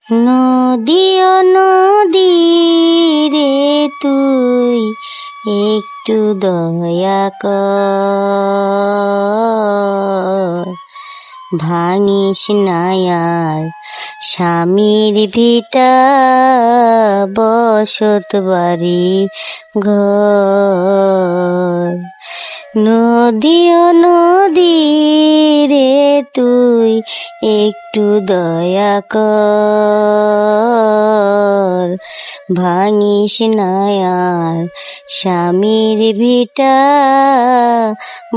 নদী ও নদী রে তুই একটু দয়া কর, ভাঙিস না আর স্বামীর ভিটা বসত বাড়ি ঘর। নদী ও নদী রে তুই একটু দয়া কর, ভাঙিস না আর স্বামীর ভিটা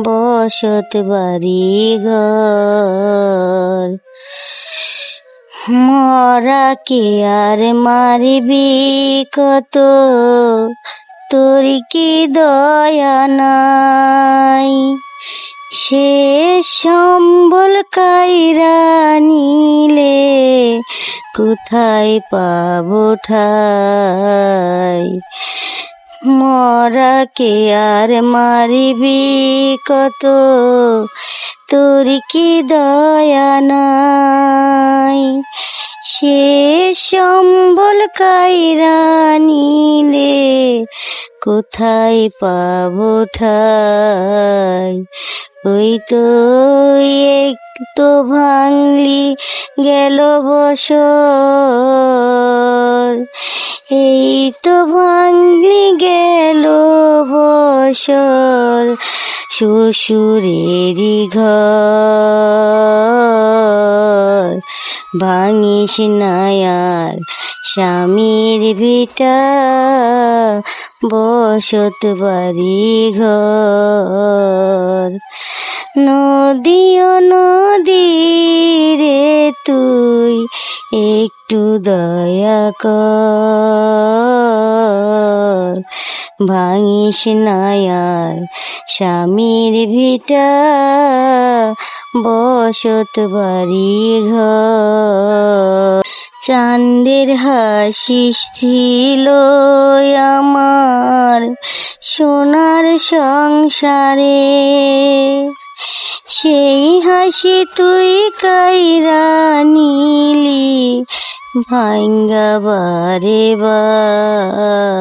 বসত বাড়ি ঘর। মরাকে আর মারবি কত, তোর কি দয়া নাই? সে সম্বল কাইরা নিলে কোথায় পাবো ঠাই? মরাকে আর মারবি কত, তোর কি দয়া নাই? সে সম্বল কাইরা নিলে কোথায় পাবো ঠাই? ওই তো একটু ভাঙলি গেল বছর, এই তো ভাঙলি গেল বছর শ্বশুরেরই ঘর। ভাঙিস না আর স্বামীর ভিটা বসত বাড়ি ঘর। নদী ও নদী রে তুই একটু দয়া কর, ভাঙিস না আর স্বামীর ভিটা বসত বাড়ি ঘর। চাঁদের হাসিস ছিল আমার সোনার সংসারে, সেই হাসি তুই কাইরা নিলি ভাঙ্গা বারে বার।